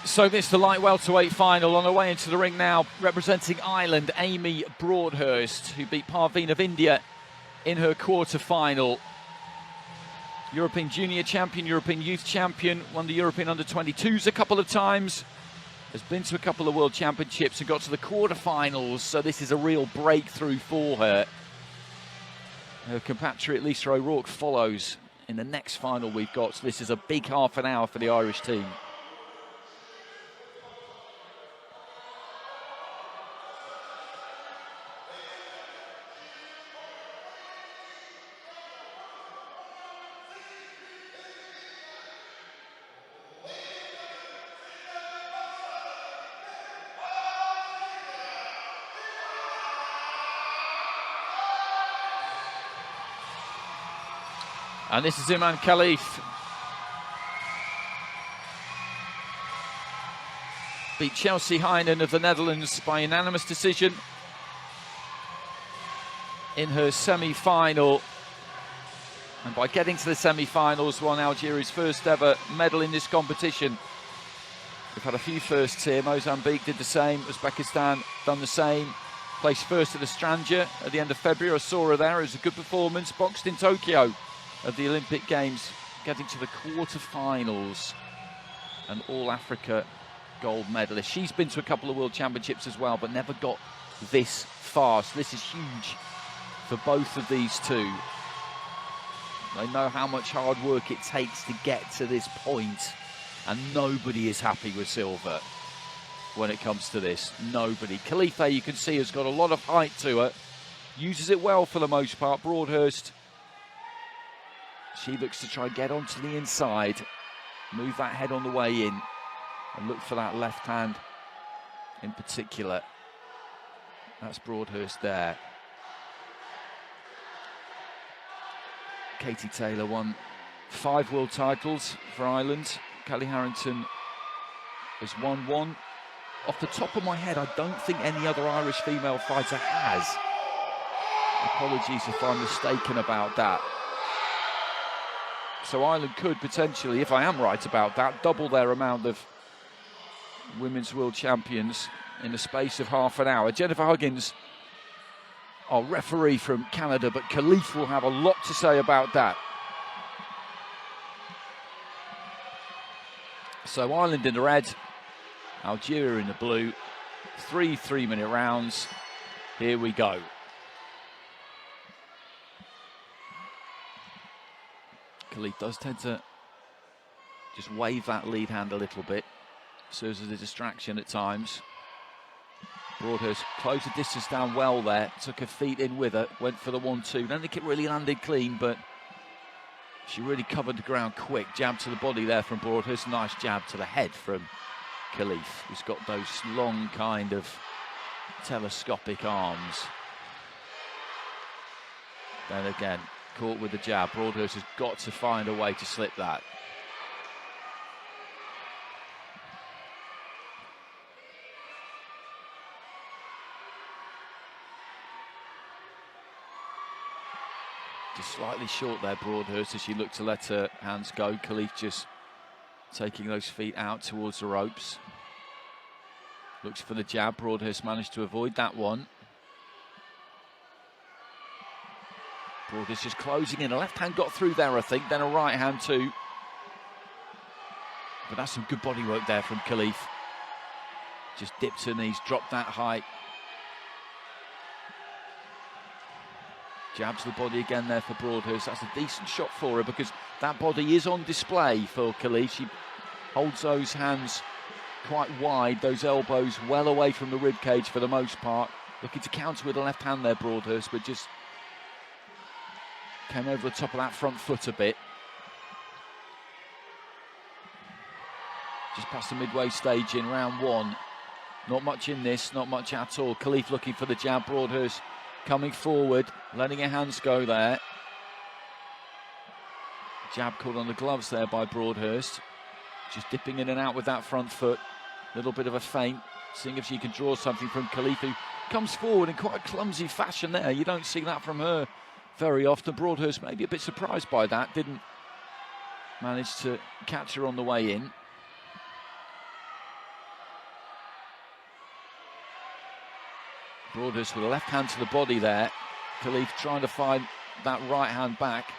So this is the light welterweight final. On her way into the ring now, representing Ireland, Amy Broadhurst, who beat Parveen of India in her quarter-final. European Junior Champion, European Youth Champion, won the European Under-22s a couple of times, has been to a couple of World Championships and got to the quarter-finals, so this is a real breakthrough for her. Her compatriot Lisa O'Rourke follows in the next final we've got, so this is a big half an hour for the Irish team. And this is Imen Khalife. Beat Chelsea Heinen of the Netherlands by unanimous decision in her semi-final. And by getting to the semi-finals, won Algeria's first ever medal in this competition. We've had a few firsts here. Mozambique did the same. Uzbekistan done the same. Placed first at the Strandja at the end of February. I saw her there. It was a good performance. Boxed in Tokyo of the Olympic Games, getting to the quarter-finals, an All-Africa gold medalist. She's been to a couple of World Championships as well, but never got this far. So this is huge for both of these two. They know how much hard work it takes to get to this point, and nobody is happy with silver when it comes to this. Nobody. Khalife, you can see, has got a lot of height to her, uses it well for the most part. Broadhurst, she looks to try and get onto the inside, move that head on the way in, and look for that left hand in particular. That's Broadhurst there. Katie Taylor won 5 world titles for Ireland. Kelly Harrington has won 1. Off the top of my head, I don't think any other Irish female fighter has. Apologies if I'm mistaken about that. So Ireland could potentially, if I am right about that, double their amount of women's world champions in the space of half an hour. Jennifer Huggins, our referee from Canada, but Khalife will have a lot to say about that. So Ireland in the red, Algeria in the blue. 3 3-minute rounds. Here we go. Khalife does tend to just wave that lead hand a little bit. Serves as a distraction at times. Broadhurst closed the distance down well there. Took her feet in with her. Went for the 1-2. Don't think it really landed clean, but she really covered the ground quick. Jab to the body there from Broadhurst. Nice jab to the head from Khalife, who's got those long kind of telescopic arms. Then again, caught with the jab. Broadhurst has got to find a way to slip that. Just slightly short there, Broadhurst, as she looked to let her hands go. Khalife just taking those feet out towards the ropes. Looks for the jab. Broadhurst managed to avoid that one. Broadhurst just closing in. A left hand got through there, I think, then a right hand too. But that's some good body work there from Khalife. Just dipped her knees, dropped that height. Jab to the body again there for Broadhurst. That's a decent shot for her because that body is on display for Khalife. She holds those hands quite wide, those elbows well away from the rib cage for the most part. Looking to counter with a left hand there, Broadhurst, but just came over the top of that front foot a bit. Just past the midway stage in round 1. Not much in this, not much at all. Khalife looking for the jab. Broadhurst coming forward, letting her hands go there. Jab caught on the gloves there by Broadhurst. Just dipping in and out with that front foot. Little bit of a feint, seeing if she can draw something from Khalife, who comes forward in quite a clumsy fashion there. You don't see that from her very often. Broadhurst maybe a bit surprised by that. Didn't manage to catch her on the way in. Broadhurst with a left hand to the body there. Khalife trying to find that right hand back.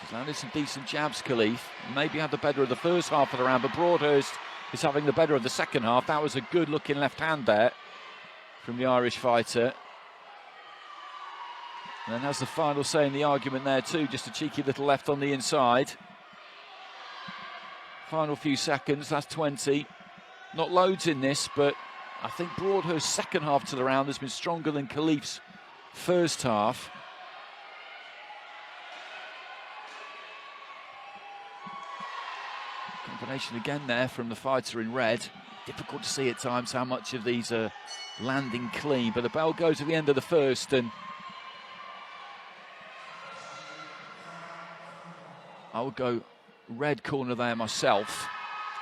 She's landed some decent jabs, Khalife. Maybe had the better of the first half of the round, but Broadhurst is having the better of the second half. That was a good looking left hand there from the Irish fighter. And then has the final say in the argument there too, just a cheeky little left on the inside. Final few seconds, that's 20. Not loads in this, but I think Broadhurst's second half to the round has been stronger than Khalif's first half. Combination again there from the fighter in red. Difficult to see at times how much of these are landing clean, but the bell goes at the end of the first, and I would go red corner there myself.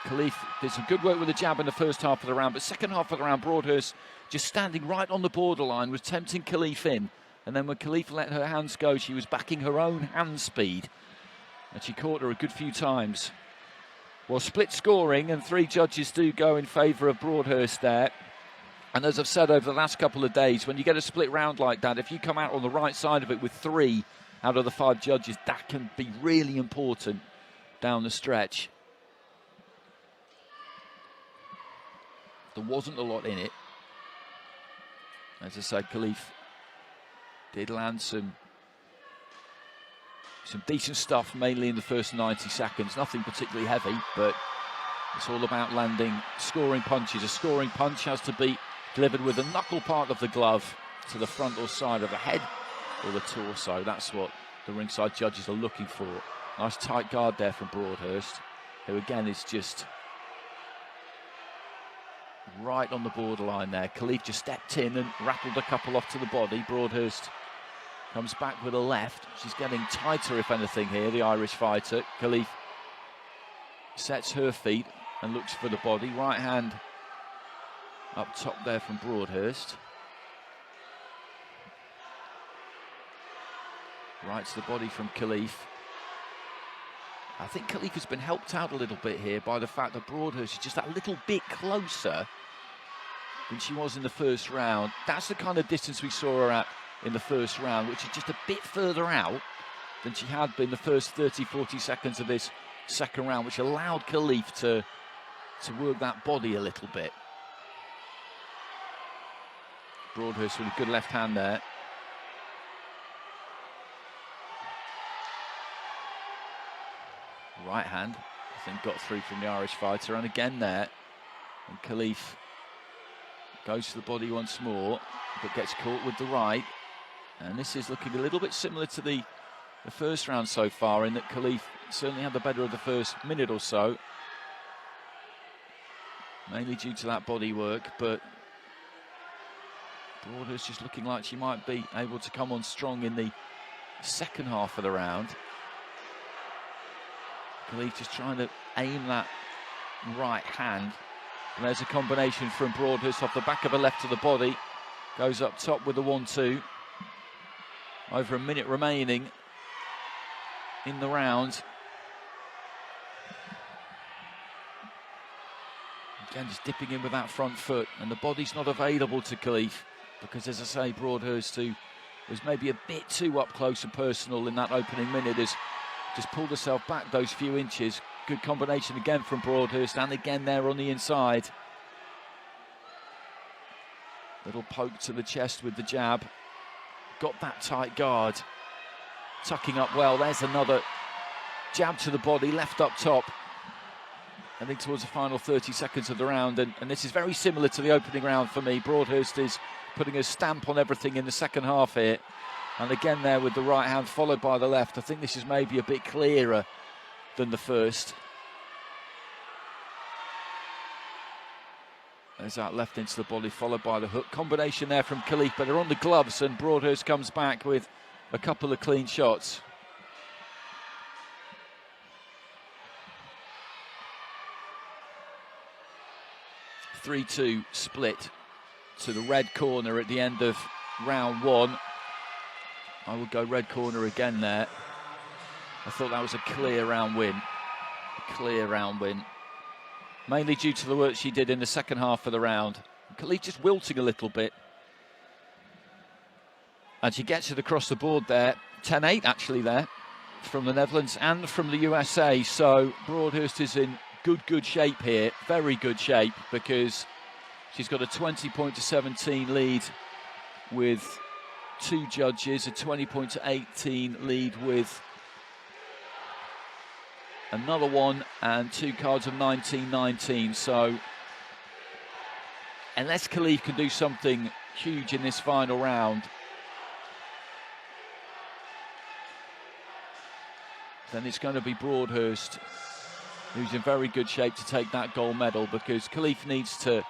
Khalife did some good work with the jab in the first half of the round, but second half of the round, Broadhurst just standing right on the borderline, was tempting Khalife in. And then when Khalife let her hands go, she was backing her own hand speed. And she caught her a good few times. Well, split scoring, and 3 judges do go in favour of Broadhurst there. And as I've said over the last couple of days, when you get a split round like that, if you come out on the right side of it with 3 out of the 5 judges, that can be really important down the stretch. There wasn't a lot in it. As I said, Khalife did land some decent stuff, mainly in the first 90 seconds. Nothing particularly heavy, but it's all about landing scoring punches. A scoring punch has to be delivered with the knuckle part of the glove to the front or side of the head or the torso. That's what the ringside judges are looking for. Nice tight guard there from Broadhurst, who again is just right on the borderline there. Khalife just stepped in and rattled a couple off to the body. Broadhurst comes back with a left. She's getting tighter, if anything, here, the Irish fighter. Khalife sets her feet and looks for the body. Right hand up top there from Broadhurst. Right to the body from Khalife. I think Khalife has been helped out a little bit here by the fact that Broadhurst is just that little bit closer than she was in the first round. That's the kind of distance we saw her at in the first round, which is just a bit further out than she had been the first 30-40 seconds of this second round, which allowed Khalife to work that body a little bit. Broadhurst with a good left hand there. Right hand, I think, got through from the Irish fighter, and again there, and Khalife goes to the body once more, but gets caught with the right. And this is looking a little bit similar to the first round so far, in that Khalife certainly had the better of the first minute or so, mainly due to that body work, but Broadhurst just looking like she might be able to come on strong in the second half of the round. Khalife just trying to aim that right hand. And there's a combination from Broadhurst off the back of a left to the body. Goes up top with the 1-2. Over a minute remaining in the round. Again, just dipping in with that front foot. And the body's not available to Khalife, because, as I say, Broadhurst, who was maybe a bit too up close and personal in that opening minute, has just pulled herself back those few inches. Good combination again from Broadhurst, and again there on the inside. Little poke to the chest with the jab. Got that tight guard. Tucking up well. There's another jab to the body, left up top. I think towards the final 30 seconds of the round, and this is very similar to the opening round for me. Broadhurst is putting a stamp on everything in the second half here. And again there with the right hand followed by the left. I think this is maybe a bit clearer than the first. There's that left into the body followed by the hook. Combination there from Khalife, but they're on the gloves, and Broadhurst comes back with a couple of clean shots. A 3-2 split to the red corner at the end of round 1. I would go red corner again there. I thought that was a clear round win. A clear round win. Mainly due to the work she did in the second half of the round. Khalife just wilting a little bit. And she gets it across the board there. 10-8 actually there from the Netherlands and from the USA. So Broadhurst is in good shape here. Very good shape, because she's got a 20-17 lead with 2 judges, a 20-18 lead with another one, and 2 cards of 19-19. So unless Khalife can do something huge in this final round, then it's going to be Broadhurst who's in very good shape to take that gold medal, because Khalife needs to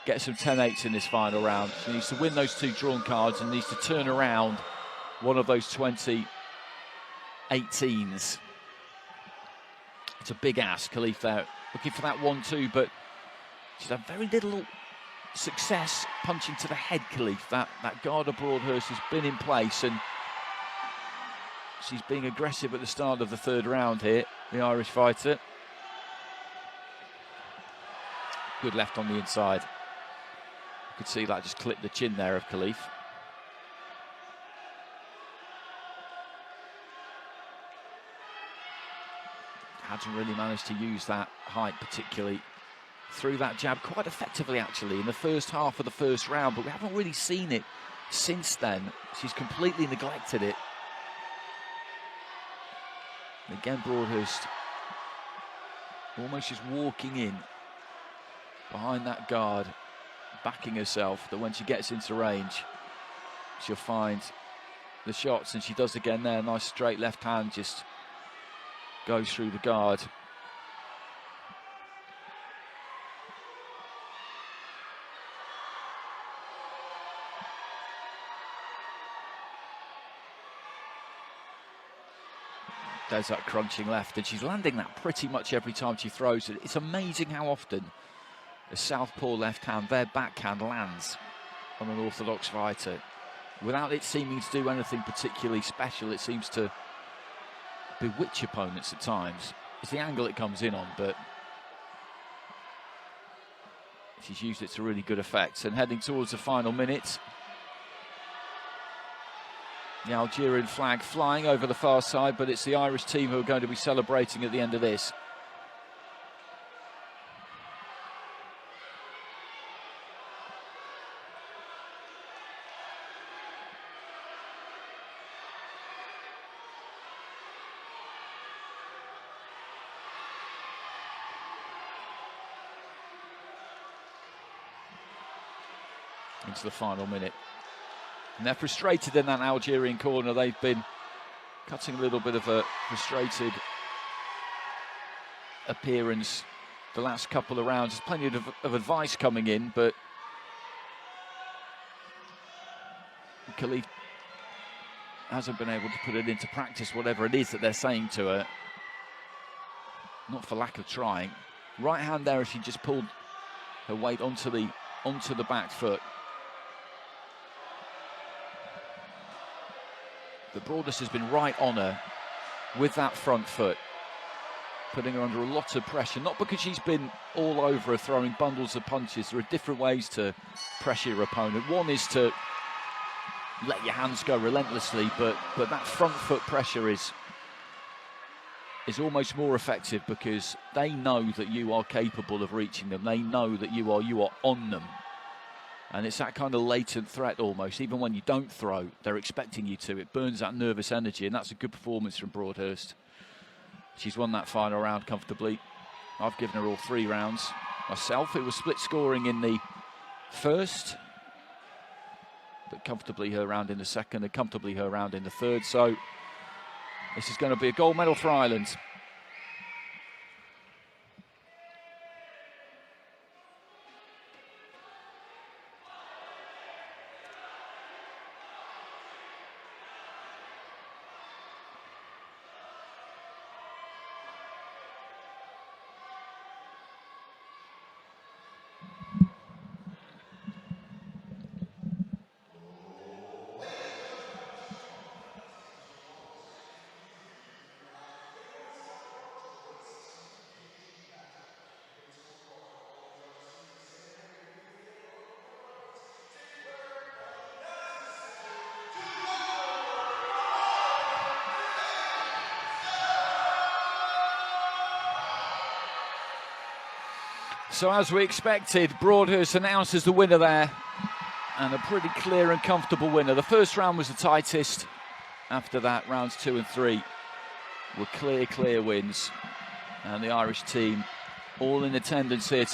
get some 10-8s in this final round. She needs to win those 2 drawn cards and needs to turn around one of those 20-18s. It's a big ask, Khalife there, looking for that 1-2, but she's had very little success punching to the head, Khalife. That guard of Broadhurst has been in place, and she's being aggressive at the start of the 3rd round here, the Irish fighter. Good left on the inside. You could see that just clipped the chin there of Khalife. Hasn't really managed to use that height particularly through that jab quite effectively, actually, in the first half of the 1st round, but we haven't really seen it since then. She's completely neglected it. Again, Broadhurst almost just walking in behind that guard, backing herself, that when she gets into range, she'll find the shots, and she does again there. Nice straight left hand just goes through the guard. There's that crunching left, and she's landing that pretty much every time she throws it. It's amazing how often a southpaw left hand, their backhand, lands on an orthodox fighter. Without it seeming to do anything particularly special, it seems to bewitch opponents at times. It's the angle it comes in on, but she's used it to really good effect. And heading towards the final minute, the Algerian flag flying over the far side, but it's the Irish team who are going to be celebrating at the end of this. Into the final minute. And they're frustrated in that Algerian corner. They've been cutting a little bit of a frustrated appearance the last couple of rounds. There's plenty of advice coming in, but Khalife hasn't been able to put it into practice, whatever it is that they're saying to her. Not for lack of trying. Right hand there as she just pulled her weight onto the back foot. But Broadhurst has been right on her with that front foot, putting her under a lot of pressure. Not because she's been all over her, throwing bundles of punches. There are different ways to pressure your opponent. One is to let your hands go relentlessly, but that front foot pressure is almost more effective, because they know that you are capable of reaching them. They know that you are on them. And it's that kind of latent threat almost. Even when you don't throw, they're expecting you to. It burns that nervous energy, and that's a good performance from Broadhurst. She's won that final round comfortably. I've given her all 3 rounds myself. It was split scoring in the first, but comfortably her round in the second, and comfortably her round in the third. So this is going to be a gold medal for Ireland. So as we expected, Broadhurst announced as the winner there, and a pretty clear and comfortable winner. The first round was the tightest. After that, rounds 2 and 3 were clear wins, and the Irish team all in attendance here